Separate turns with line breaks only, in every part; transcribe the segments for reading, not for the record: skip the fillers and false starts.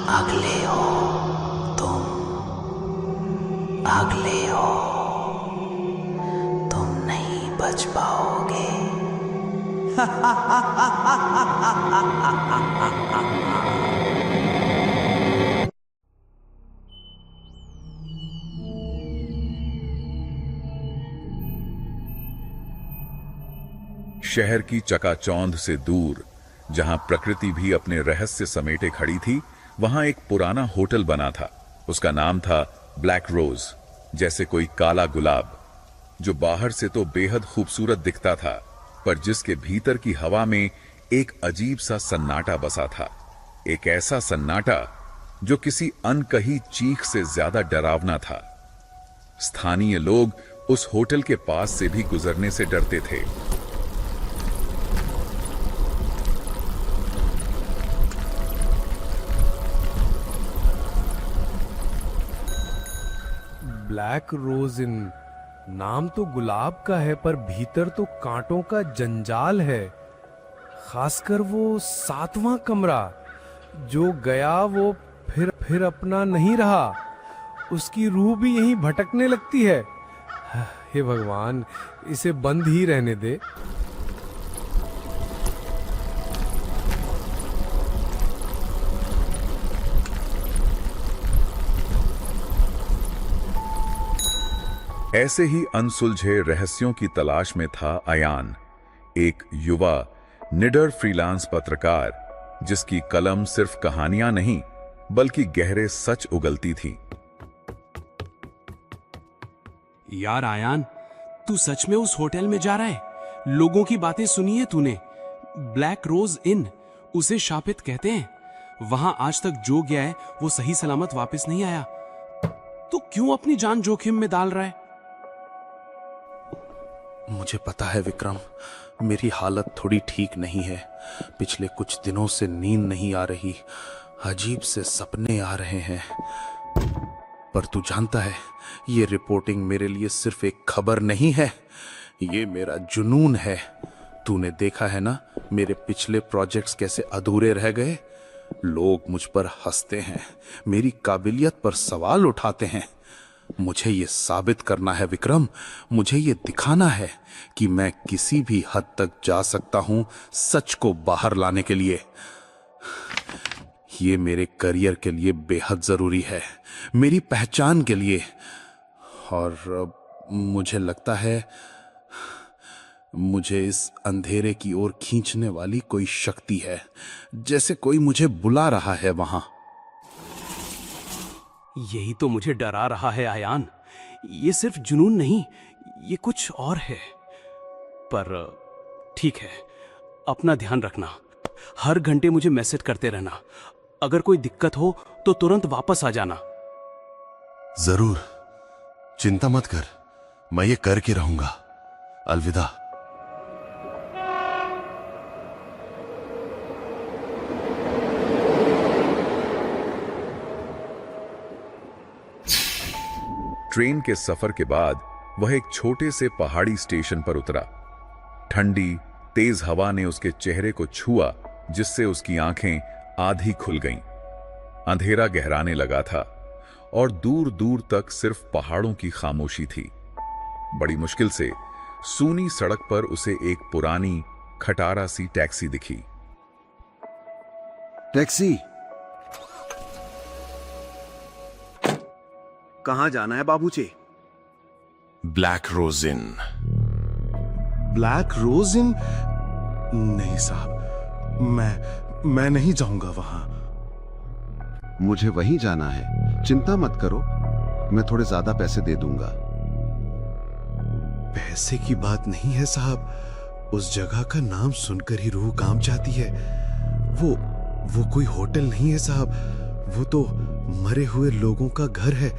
अगले हो, तुम अगले हो, तुम नहीं बच पाओगे।
शहर की चकाचौंध से दूर, जहां प्रकृति भी अपने रहस्य समेटे खड़ी थी, वहां एक पुराना होटल बना था। उसका नाम था ब्लैक रोज, जैसे कोई काला गुलाब, जो बाहर से तो बेहद खूबसूरत दिखता था, पर जिसके भीतर की हवा में एक अजीब सा सन्नाटा बसा था। एक ऐसा सन्नाटा जो किसी अनकही चीख से ज्यादा डरावना था। स्थानीय लोग उस होटल के पास से भी गुजरने से डरते थे।
ब्लैक रोज इन, नाम तो गुलाब का है पर भीतर तो कांटों का जंजाल है। खासकर वो 7वां कमरा, जो गया वो फिर अपना नहीं रहा। उसकी रूह भी यहीं भटकने लगती है। हे भगवान, इसे बंद ही रहने दे।
ऐसे ही अनसुलझे रहस्यों की तलाश में था अयान, एक युवा निडर फ्रीलांस पत्रकार, जिसकी कलम सिर्फ कहानियां नहीं बल्कि गहरे सच उगलती थी।
यार आयान, तू सच में उस होटल में जा रहा है? लोगों की बातें सुनी है तूने? ब्लैक रोज इन, उसे शापित कहते हैं। वहां आज तक जो गया है वो सही सलामत वापस नहीं आया। तो क्यों अपनी जान जोखिम में डाल रहा है?
मुझे पता है विक्रम, मेरी हालत थोड़ी ठीक नहीं है। पिछले कुछ दिनों से नींद नहीं आ रही, अजीब से सपने आ रहे हैं। पर तू जानता है, ये रिपोर्टिंग मेरे लिए सिर्फ एक खबर नहीं है, ये मेरा जुनून है। तूने देखा है ना, मेरे पिछले प्रोजेक्ट्स कैसे अधूरे रह गए। लोग मुझ पर हंसते हैं, मेरी काबिलियत पर सवाल उठाते हैं। मुझे ये साबित करना है विक्रम, मुझे ये दिखाना है कि मैं किसी भी हद तक जा सकता हूं सच को बाहर लाने के लिए। ये मेरे करियर के लिए बेहद जरूरी है, मेरी पहचान के लिए। और मुझे लगता है मुझे इस अंधेरे की ओर खींचने वाली कोई शक्ति है, जैसे कोई मुझे बुला रहा है वहां।
यही तो मुझे डरा रहा है आयान। ये सिर्फ जुनून नहीं, ये कुछ और है। पर ठीक है, अपना ध्यान रखना। हर घंटे मुझे मैसेज करते रहना। अगर कोई दिक्कत हो तो तुरंत वापस आ जाना।
जरूर, चिंता मत कर, मैं ये करके रहूंगा। अलविदा।
ट्रेन के सफर के बाद वह एक छोटे से पहाड़ी स्टेशन पर उतरा। ठंडी तेज हवा ने उसके चेहरे को छुआ, जिससे उसकी आंखें आधी खुल गईं। अंधेरा गहराने लगा था और दूर दूर तक सिर्फ पहाड़ों की खामोशी थी। बड़ी मुश्किल से सूनी सड़क पर उसे एक पुरानी खटारा सी टैक्सी दिखी।
टैक्सी, कहां जाना है बाबूजी?
ब्लैक रोज इन।
ब्लैक रोज इन? नहीं साहब, मैं नहीं जाऊंगा वहां।
मुझे वहीं जाना है, चिंता मत करो, मैं थोड़े ज्यादा पैसे दे दूंगा।
पैसे की बात नहीं है साहब, उस जगह का नाम सुनकर ही रूह कांप जाती है। वो कोई होटल नहीं है साहब, वो तो मरे हुए लोगों का घर है।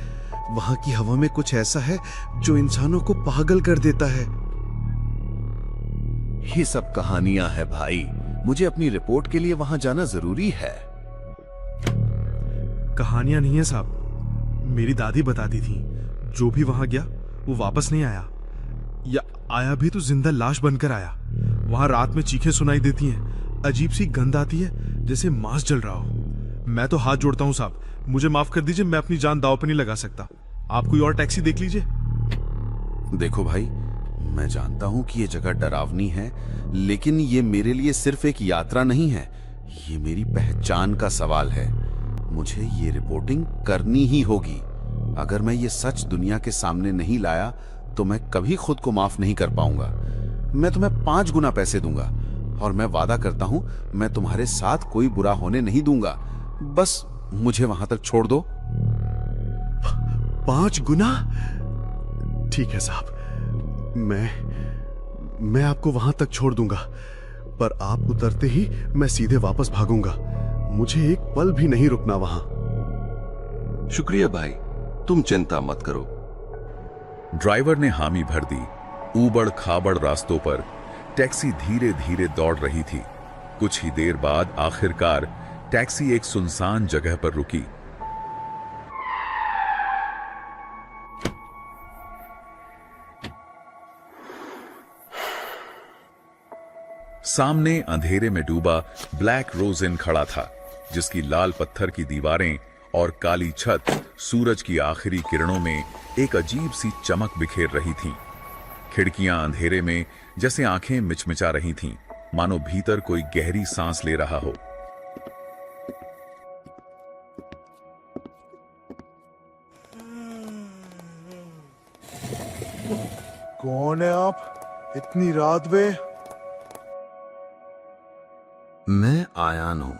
वहां की हवा में कुछ ऐसा है जो इंसानों को पागल कर देता है।
ये सब कहानियां हैं भाई, मुझे अपनी रिपोर्ट के लिए वहां जाना जरूरी है।
कहानियां नहीं है साहब, मेरी दादी बताती थी, जो भी वहां गया वो वापस नहीं आया, या आया भी तो जिंदा लाश बनकर आया। वहां रात में चीखें सुनाई देती हैं, अजीब सी गंध आती है, जैसे मांस जल रहा हो।
मैं तो हाथ जोड़ता हूँ साहब, मुझे माफ कर दीजिए, मैं अपनी जान दांव पे नहीं लगा सकता। आप कोई और टैक्सी देख लीजिए।
देखो भाई, मैं जानता हूं कि ये जगह डरावनी है, लेकिन ये मेरे लिए सिर्फ एक यात्रा नहीं है, ये मेरी पहचान का सवाल है। मुझे ये रिपोर्टिंग करनी ही होगी। अगर मैं ये सच दुनिया के सामने नहीं लाया तो मैं कभी खुद को माफ नहीं कर पाऊंगा। मैं तुम्हें 5 गुना पैसे दूंगा और मैं वादा करता हूं मैं तुम्हारे साथ कोई बुरा होने नहीं दूंगा। बस मुझे वहां तक छोड़ दो।
5 गुना? ठीक है साहब, मैं आपको वहां तक छोड़ दूंगा, पर आप उतरते ही मैं सीधे वापस भागूंगा। मुझे एक पल भी नहीं रुकना वहां।
शुक्रिया भाई, तुम चिंता मत करो।
ड्राइवर ने हामी भर दी। ऊबड़ खाबड़ रास्तों पर टैक्सी धीरे धीरे दौड़ रही थी। कुछ ही देर बाद आखिरकार टैक्सी एक सुनसान जगह पर रुकी। सामने अंधेरे में डूबा ब्लैक रोज इन खड़ा था, जिसकी लाल पत्थर की दीवारें और काली छत सूरज की आखिरी किरणों में एक अजीब सी चमक बिखेर रही थीं। खिड़कियां अंधेरे में जैसे आंखें मिचमिचा रही थीं, मानो भीतर कोई गहरी सांस ले रहा हो।
कौन है आप इतनी रात में?
मैं आयान हूं,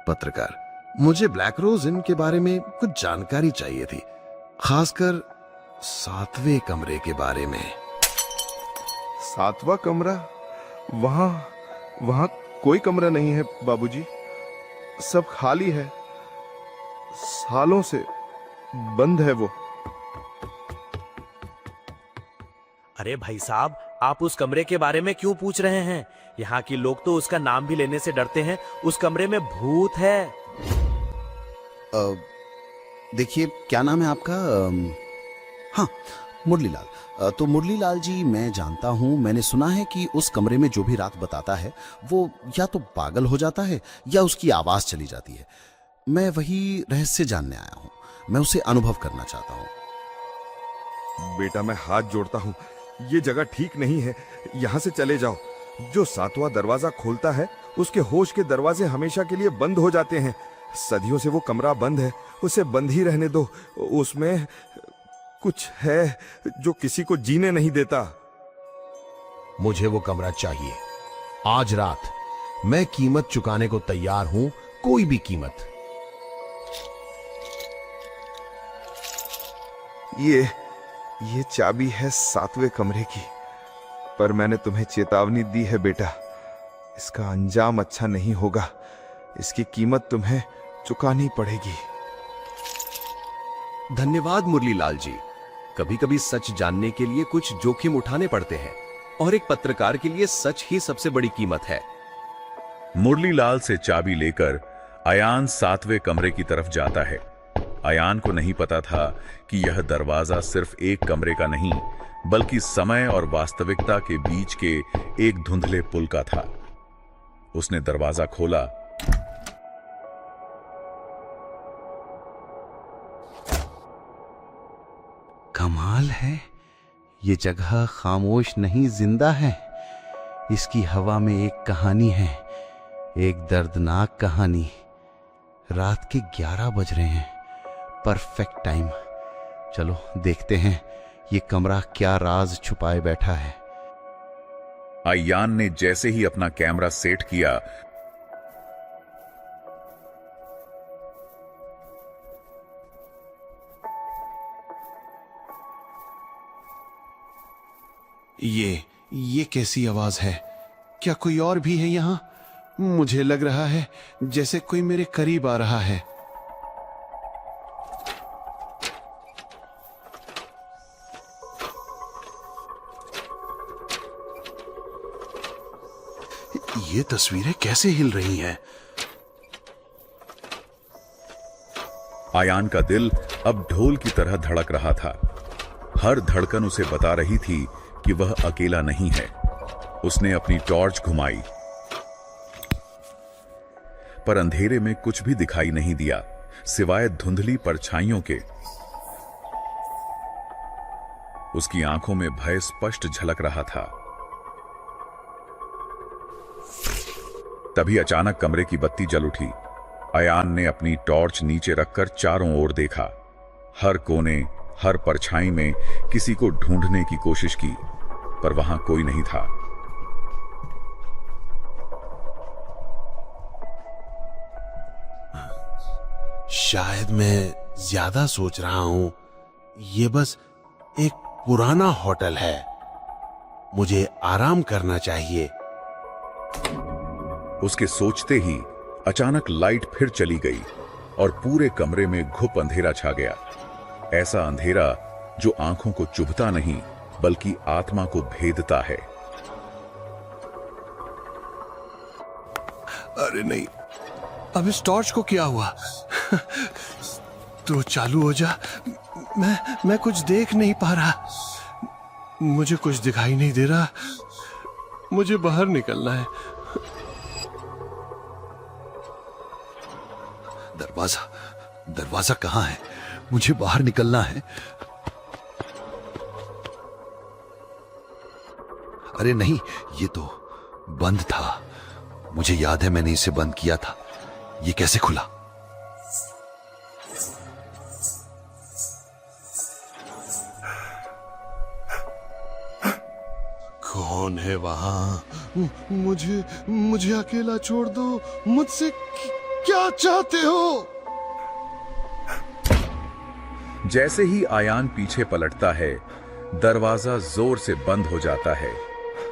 पत्रकार। मुझे ब्लैक रोज इन के बारे में कुछ जानकारी चाहिए थी, खासकर 7वें कमरे के बारे में।
7वां कमरा? वहां कोई कमरा नहीं है बाबूजी, सब खाली है, सालों से बंद है वो।
अरे भाई साहब, आप उस कमरे के बारे में क्यों पूछ रहे हैं? यहाँ के लोग तो उसका नाम भी लेने से डरते हैं। उस कमरे में भूत है।
देखिए, क्या नाम है आपका? हाँ, मुरलीलाल। तो मुरलीलाल जी, मैं जानता हूँ, मैंने सुना है कि उस कमरे में जो भी रात बताता है वो या तो पागल हो जाता है या उसकी आवाज चली जाती है। मैं वही रहस्य जानने आया हूँ, मैं उसे अनुभव करना चाहता हूँ।
बेटा, मैं हाथ जोड़ता हूँ, ये जगह ठीक नहीं है, यहाँ से चले जाओ। जो 7वां दरवाजा खोलता है उसके होश के दरवाजे हमेशा के लिए बंद हो जाते हैं। सदियों से वो कमरा बंद है, उसे बंद ही रहने दो। उसमें कुछ है जो किसी को जीने नहीं देता।
मुझे वो कमरा चाहिए आज रात। मैं कीमत चुकाने को तैयार हूं, कोई भी कीमत।
ये चाबी है 7वें कमरे की, पर मैंने तुम्हें चेतावनी दी है बेटा, इसका अंजाम अच्छा नहीं होगा। इसकी कीमत तुम्हें चुकानी पड़ेगी।
धन्यवाद मुरलीलाल जी। कभी कभी सच जानने के लिए कुछ जोखिम उठाने पड़ते हैं, और एक पत्रकार के लिए सच ही सबसे बड़ी कीमत है।
मुरलीलाल से चाबी लेकर अयान 7वें कमरे की तरफ जाता है। अयान को नहीं पता था कि यह दरवाजा सिर्फ एक कमरे का नहीं, बल्कि समय और वास्तविकता के बीच के एक धुंधले पुल का था। उसने दरवाजा खोला।
कमाल है, ये जगह खामोश नहीं, जिंदा है। इसकी हवा में एक कहानी है, एक दर्दनाक कहानी। रात के 11 बज रहे हैं, परफेक्ट टाइम। चलो देखते हैं ये कमरा क्या राज छुपाए बैठा है।
अयान ने जैसे ही अपना कैमरा सेट किया,
ये कैसी आवाज है? क्या कोई और भी है यहाँ? मुझे लग रहा है जैसे कोई मेरे करीब आ रहा है। ये तस्वीरें कैसे हिल रही हैं?
अयान का दिल अब ढोल की तरह धड़क रहा था। हर धड़कन उसे बता रही थी कि वह अकेला नहीं है। उसने अपनी टॉर्च घुमाई। पर अंधेरे में कुछ भी दिखाई नहीं दिया सिवाय धुंधली परछाइयों के। उसकी आंखों में भय स्पष्ट झलक रहा था। तभी अचानक कमरे की बत्ती जल उठी। अयान ने अपनी टॉर्च नीचे रखकर चारों ओर देखा। हर कोने, हर परछाई में किसी को ढूंढने की कोशिश की, पर वहां कोई नहीं था।
शायद मैं ज्यादा सोच रहा हूं। ये बस एक पुराना होटल है। मुझे आराम करना चाहिए।
उसके सोचते ही अचानक लाइट फिर चली गई और पूरे कमरे में घुप अंधेरा छा गया। ऐसा अंधेरा जो आंखों को चुभता नहीं बल्कि आत्मा को भेदता है।
अरे नहीं, अब इस टॉर्च को क्या हुआ? तो चालू हो जा। मैं कुछ देख नहीं पा रहा। मुझे कुछ दिखाई नहीं दे रहा। मुझे बाहर निकलना है।
दरवाजा कहाँ है? मुझे बाहर निकलना है। अरे नहीं, ये तो बंद था। मुझे याद है मैंने इसे बंद किया था। ये कैसे खुला?
कौन है वहां? मुझे अकेला छोड़ दो। मुझसे क्या चाहते हो?
जैसे ही आयान पीछे पलटता है, दरवाजा जोर से बंद हो जाता है,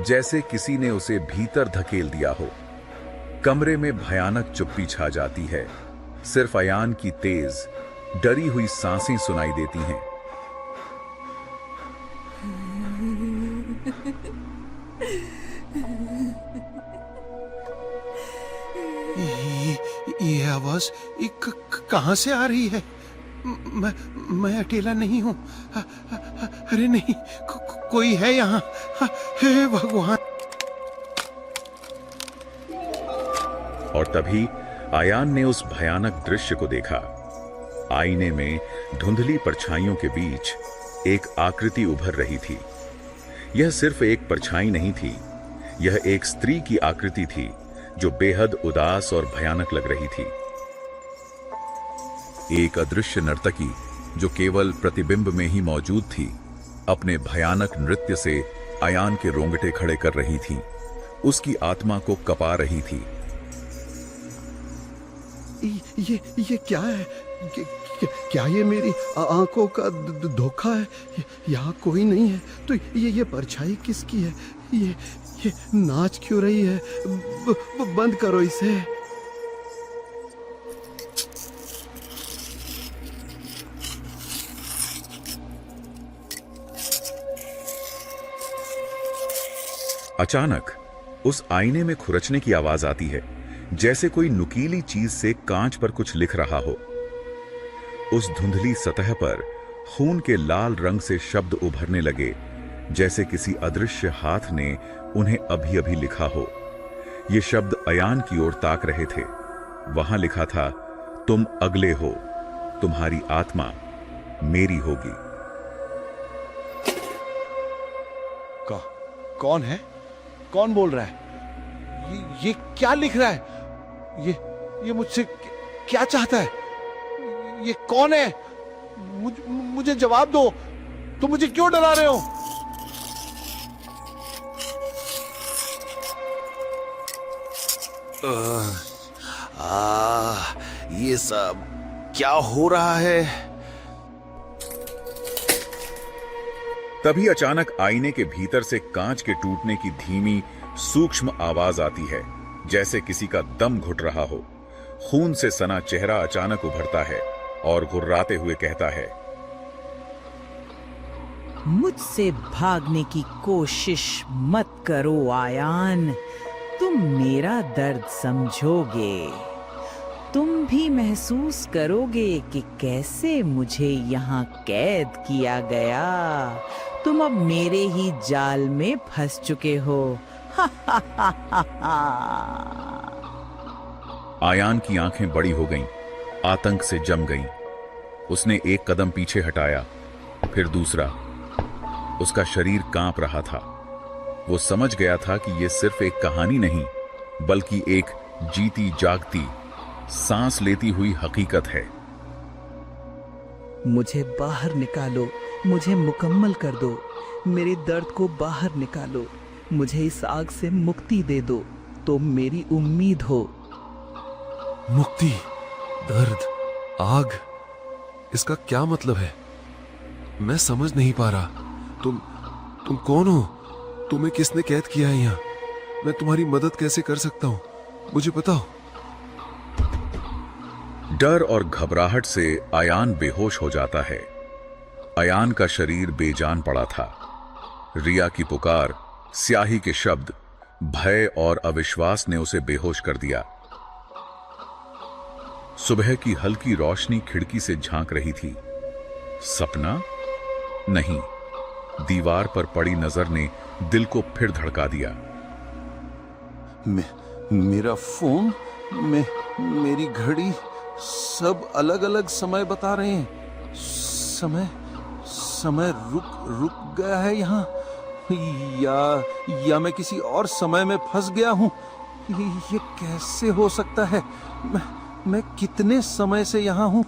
जैसे किसी ने उसे भीतर धकेल दिया हो। कमरे में भयानक चुप्पी छा जाती है। सिर्फ अयान की तेज, डरी हुई सांसें सुनाई देती हैं।
ये आवाज कहां से आ रही है? मैं अकेला नहीं हूं। अरे नहीं, कोई है यहां। हे भगवान!
और तभी आयान ने उस भयानक दृश्य को देखा। आईने में धुंधली परछाइयों के बीच एक आकृति उभर रही थी। यह सिर्फ एक परछाई नहीं थी, यह एक स्त्री की आकृति थी जो बेहद उदास और भयानक लग रही थी। एक अदृश्य नर्तकी जो केवल प्रतिबिंब में ही मौजूद थी, अपने भयानक नृत्य से अयान के रोंगटे खड़े कर रही थी, उसकी आत्मा को कपा रही थी।
ये क्या है? क्या ये मेरी आंखों का धोखा है? यहाँ कोई नहीं है तो ये परछाई किसकी है? ये नाच क्यों रही है? बंद करो इसे।
अचानक उस आईने में खुरचने की आवाज आती है, जैसे कोई नुकीली चीज से कांच पर कुछ लिख रहा हो। उस धुंधली सतह पर खून के लाल रंग से शब्द उभरने लगे, जैसे किसी अदृश्य हाथ ने उन्हें अभी अभी लिखा हो। ये शब्द अयान की ओर ताक रहे थे। वहां लिखा था, तुम अगले हो, तुम्हारी आत्मा मेरी होगी।
कौन है? कौन बोल रहा है? ये क्या लिख रहा है? ये मुझसे क्या चाहता है? ये कौन है? मुझे जवाब दो। तुम मुझे क्यों डरा रहे हो?
ये सब क्या हो रहा है?
तभी अचानक आईने के भीतर से कांच के टूटने की धीमी सूक्ष्म आवाज आती है, जैसे किसी का दम घुट रहा हो। खून से सना चेहरा अचानक उभरता है और गुर्राते हुए कहता है,
मुझसे भागने की कोशिश मत करो आयान, तुम मेरा दर्द समझोगे। तुम भी महसूस करोगे कि कैसे मुझे यहाँ कैद किया गया। तुम अब मेरे ही जाल में फंस चुके हो।
आयान की आंखें बड़ी हो गईं, आतंक से जम गईं। उसने एक कदम पीछे हटाया, फिर दूसरा। उसका शरीर कांप रहा था। वो समझ गया था कि यह सिर्फ एक कहानी नहीं, बल्कि एक जीती जागती, सांस लेती हुई हकीकत है।
मुझे बाहर निकालो, मुझे मुकम्मल कर दो, मेरे दर्द को बाहर निकालो, मुझे इस आग से मुक्ति दे दो, तो मेरी उम्मीद हो।
मुक्ति, दर्द, आग, इसका क्या मतलब है? मैं समझ नहीं पा रहा। तुम कौन हो? तुम्हें किसने कैद किया है यहाँ? मैं तुम्हारी मदद कैसे कर सकता हूँ, मुझे बताओ।
डर और घबराहट से आयान बेहोश हो जाता है। आयान का शरीर बेजान पड़ा था। रिया की पुकार, स्याही के शब्द, भय और अविश्वास ने उसे बेहोश कर दिया। सुबह की हल्की रोशनी खिड़की से झांक रही थी। सपना? नहीं, दीवार पर पड़ी नजर ने दिल को फिर धड़का दिया।
मेरा फोन, मेरी घड़ी, सब अलग अलग समय बता रहे हैं। समय रुक गया है यहाँ, या मैं किसी और समय में फंस गया हूँ। ये कैसे हो सकता है? मैं कितने समय से यहाँ हूँ?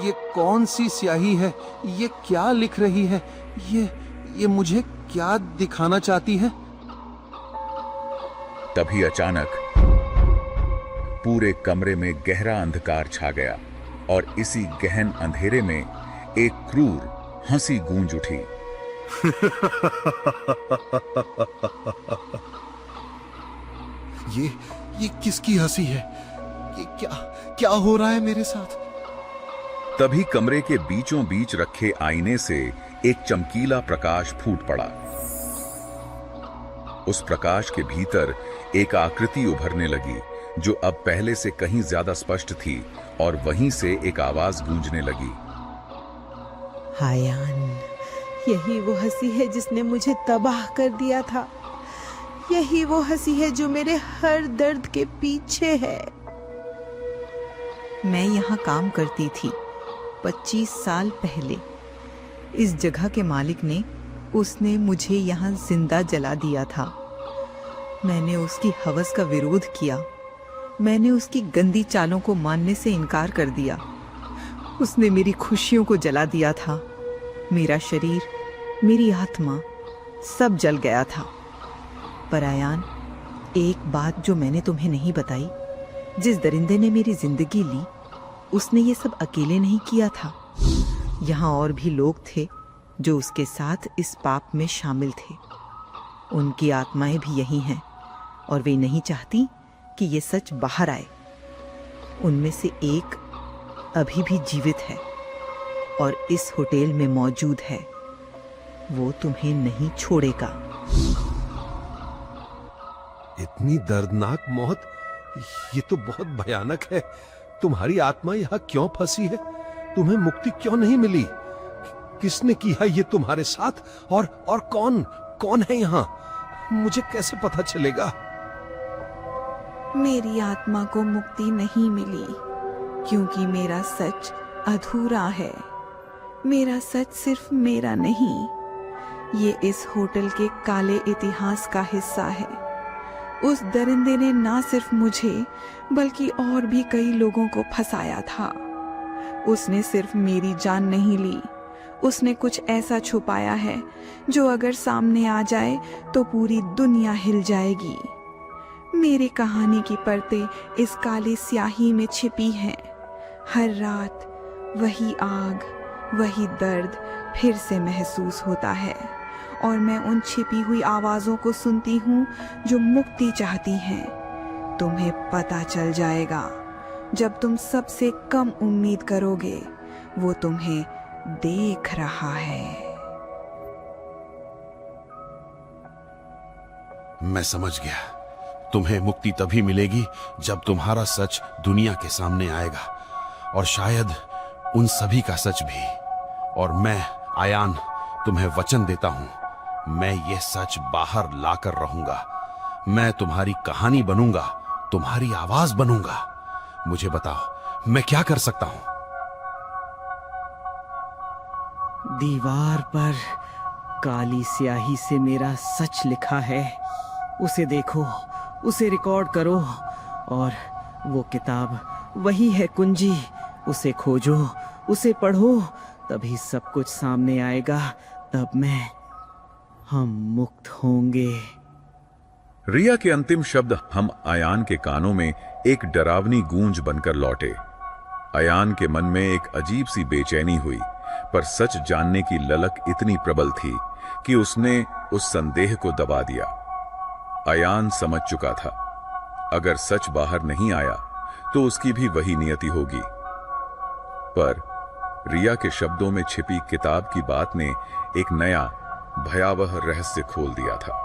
ये कौन सी स्याही है? ये क्या लिख रही है? ये मुझे क्या दिखाना चाहती है?
तभी अचानक पूरे कमरे में गहरा अंधकार छा गया और इसी गहन अंधेरे में एक क्रूर हंसी गूंज उठी।
ये किसकी हंसी है? ये क्या हो रहा है मेरे साथ?
तभी कमरे के बीचों बीच रखे आईने से एक चमकीला प्रकाश फूट पड़ा। उस प्रकाश के भीतर एक आकृति उभरने लगी जो अब पहले से कहीं ज्यादा स्पष्ट थी, और वहीं से एक आवाज गूंजने लगी।
आयान, यही वो हंसी है जिसने मुझे तबाह कर दिया था। यही वो हंसी है जो मेरे हर दर्द के पीछे है। मैं यहाँ काम करती थी 25 साल पहले। इस जगह के मालिक ने, उसने मुझे यहाँ जिंदा जला दिया था। मैंने उसकी हवस का विरोध किया। मैंने उसकी गंदी चालों को मानने से इनकार कर दिया। उसने मेरी खुशियों को जला दिया था। मेरा शरीर, मेरी आत्मा, सब जल गया था। पर आयान, एक बात जो मैंने तुम्हें नहीं बताई, जिस दरिंदे ने मेरी जिंदगी ली, उसने ये सब अकेले नहीं किया था। यहाँ और भी लोग थे जो उसके साथ इस पाप में शामिल थे। उनकी आत्माएं भी यही हैं और वे नहीं चाहती कि ये सच बाहर आए। उनमें से एक अभी भी जीवित है और इस होटल में मौजूद है। वो तुम्हें नहीं छोड़ेगा।
इतनी दर्दनाक मौत, ये तो बहुत भयानक है। तुम्हारी आत्मा यहाँ क्यों फंसी है? तुम्हें मुक्ति क्यों नहीं मिली? किसने किया ये तुम्हारे साथ? और कौन है यहाँ? मुझे कैसे पता चलेगा?
मेरी आत्मा को मुक्ति नहीं मिली क्योंकि मेरा सच अधूरा है। मेरा सच सिर्फ मेरा नहीं, ये इस होटल के काले इतिहास का हिस्सा है। उस दरिंदे ने ना सिर्फ मुझे बल्कि और भी कई लोगों को फंसाया था। उसने सिर्फ मेरी जान नहीं ली, उसने कुछ ऐसा छुपाया है जो अगर सामने आ जाए तो पूरी दुनिया हिल जाएगी। मेरी कहानी की परतें इस काली स्याही में छिपी हैं। हर रात वही आग, वही दर्द फिर से महसूस होता है और मैं उन छिपी हुई आवाज़ों को सुनती हूँ जो मुक्ति चाहती हैं। तुम्हें पता चल जाएगा जब तुम सबसे कम उम्मीद करोगे, वो तुम्हें देख रहा है।
मैं समझ गया। तुम्हें मुक्ति तभी मिलेगी जब तुम्हारा सच दुनिया के सामने आएगा, और शायद उन सभी का सच भी। और मैं आयान तुम्हें वचन देता हूं, मैं ये सच बाहर लाकर रहूंगा। मैं तुम्हारी कहानी बनूंगा, तुम्हारी आवाज बनूंगा। मुझे बताओ मैं क्या कर सकता हूं?
दीवार पर काली स्याही से मेरा सच लिखा है। उसे देखो, उसे रिकॉर्ड करो, और वो किताब वही है कुंजी। उसे खोजो, उसे पढ़ो, तभी सब कुछ सामने आएगा। तब हम मुक्त होंगे।
रिया के अंतिम शब्द हम अयान के कानों में एक डरावनी गूंज बनकर लौटे। अयान के मन में एक अजीब सी बेचैनी हुई, पर सच जानने की ललक इतनी प्रबल थी कि उसने उस संदेह को दबा दिया। अयान समझ चुका था, अगर सच बाहर नहीं आया तो उसकी भी वही नियति होगी। पर रिया के शब्दों में छिपी किताब की बात ने एक नया भयावह रहस्य खोल दिया था।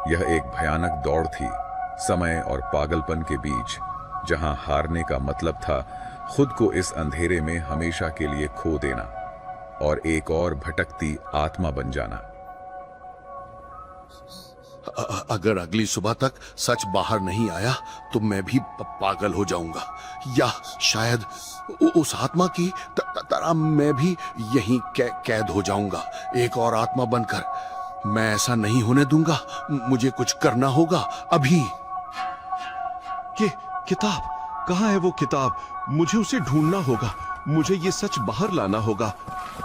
यह एक भयानक दौड़ थी, समय और पागलपन के बीच, जहां हारने का मतलब था खुद को इस अंधेरे में हमेशा के लिए खो देना और एक और भटकती आत्मा बन जाना।
अगर अगली सुबह तक सच बाहर नहीं आया तो मैं भी पागल हो जाऊंगा, या शायद उस आत्मा की तरह मैं भी यहीं कैद हो जाऊंगा, एक और आत्मा बनकर। मैं ऐसा नहीं होने दूंगा, मुझे कुछ करना होगा अभी।
ये किताब कहाँ है? वो किताब, मुझे उसे ढूंढना होगा। मुझे ये सच बाहर लाना होगा।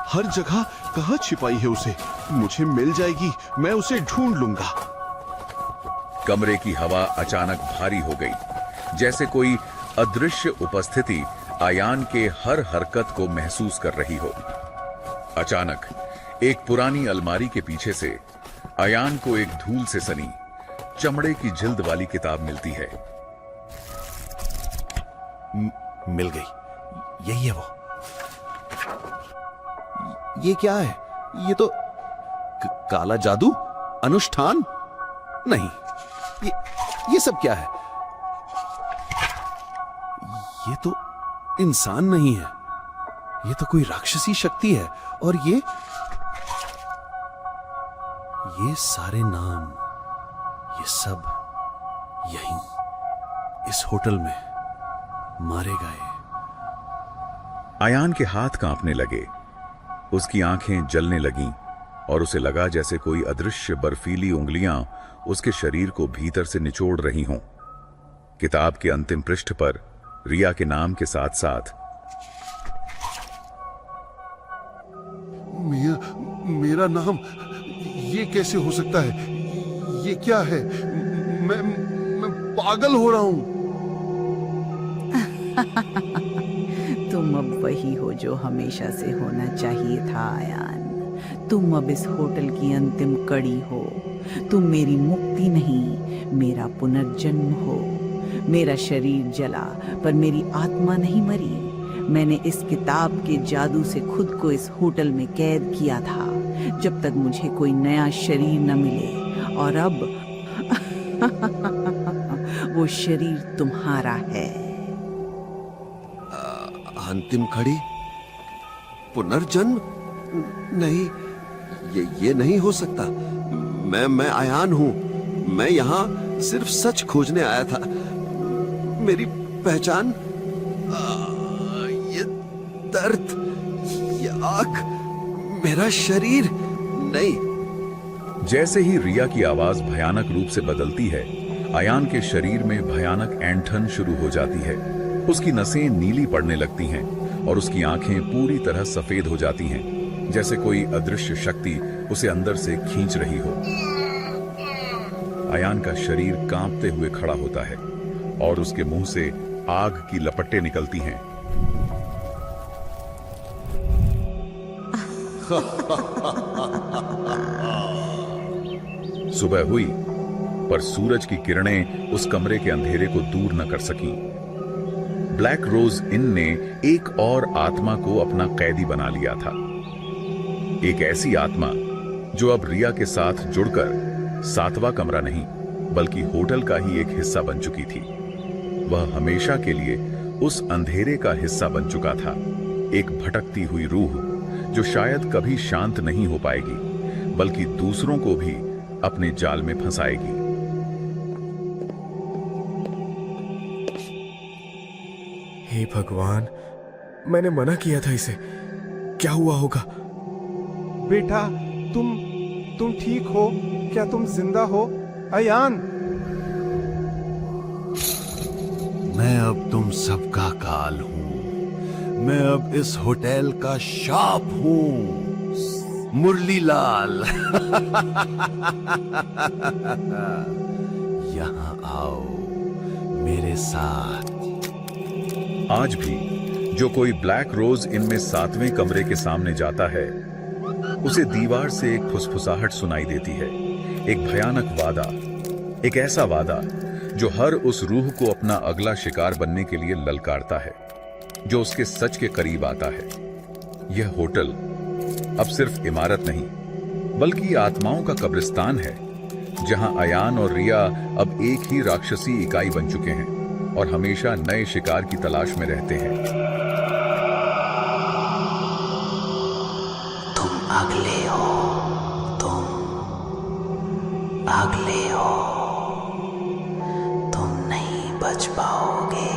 हर जगह कहाँ छिपाई है उसे? मुझे मिल जाएगी, मैं उसे ढूंढ लूंगा।
कमरे की हवा अचानक भारी हो गई, जैसे कोई अदृश्य उपस्थिति अयान के हर हरकत को महसूस कर रही हो। अचानक एक पुरानी अलमारी के पीछे से अयान को एक धूल से सनी चमड़े की जिल्द वाली किताब मिलती है।
मिल गई, यही है वो। ये क्या है? ये तो काला जादू, अनुष्ठान? नहीं, ये सब क्या है? ये तो इंसान नहीं है, ये तो कोई राक्षसी शक्ति है। और ये सारे नाम, ये सब यहीं इस होटल में मारे गए।
अयान के हाथ कांपने लगे, उसकी आंखें जलने लगीं और उसे लगा जैसे कोई अदृश्य बर्फीली उंगलियां उसके शरीर को भीतर से निचोड़ रही हों। किताब के अंतिम पृष्ठ पर रिया के नाम के साथ साथ
मेरा नाम, ये कैसे हो सकता है? ये क्या है? मैं पागल हो रहा हूं।
तुम अब वही हो जो हमेशा से होना चाहिए था अयान। तुम अब इस होटल की अंतिम कड़ी हो। तुम मेरी मुक्ति नहीं, मेरा पुनर्जन्म हो। मेरा शरीर जला पर मेरी आत्मा नहीं मरी। मैंने इस किताब के जादू से खुद को इस होटल में कैद किया था, जब तक मुझे कोई नया शरीर न मिले। और अब वो शरीर तुम्हारा है।
अंतिम कड़ी, पुनर्जन्म? नहीं, ये नहीं हो सकता। मैं अयान हूं। मैं यहां सिर्फ सच खोजने आया था। मेरी पहचान, ये दर्द, ये आग, मेरा शरीर नहीं।
जैसे ही रिया की आवाज भयानक रूप से बदलती है, अयान के शरीर में भयानक ऐंठन शुरू हो जाती है। उसकी नसें नीली पड़ने लगती हैं और उसकी आंखें पूरी तरह सफेद हो जाती हैं, जैसे कोई अदृश्य शक्ति उसे अंदर से खींच रही हो। अयान का शरीर कांपते हुए खड़ा होता है और उसके मुंह से आग की लपटें निकलती हैं। सुबह हुई, पर सूरज की किरणें उस कमरे के अंधेरे को दूर न कर सकीं। ब्लैक रोज इन ने एक और आत्मा को अपना कैदी बना लिया था। एक ऐसी आत्मा जो अब रिया के साथ जुड़कर 7वां कमरा नहीं, बल्कि होटल का ही एक हिस्सा बन चुकी थी। वह हमेशा के लिए उस अंधेरे का हिस्सा बन चुका था, एक भटकती हुई रूह जो शायद कभी शांत नहीं हो पाएगी, बल्कि दूसरों को भी अपने जाल में फंसाएगी।
हे भगवान, मैंने मना किया था इसे। क्या हुआ होगा?
बेटा, तुम ठीक हो? क्या तुम जिंदा हो? अयान,
मैं अब तुम सबका काल हूं। मैं अब इस होटल का शाप हूं। मुरलीलाल, यहां आओ मेरे साथ।
आज भी जो कोई ब्लैक रोज इन में 7वें कमरे के सामने जाता है, उसे दीवार से एक फुसफुसाहट सुनाई देती है। एक भयानक वादा, एक ऐसा वादा जो हर उस रूह को अपना अगला शिकार बनने के लिए ललकारता है, जो उसके सच के करीब आता है। यह होटल अब सिर्फ इमारत नहीं, बल्कि आत्माओं का कब्रिस्तान है, जहां अयान और रिया अब एक ही राक्षसी इकाई बन चुके हैं और हमेशा नए शिकार की तलाश में रहते हैं।
तुम अगले हो, तुम अगले हो, तुम नहीं बच पाओगे।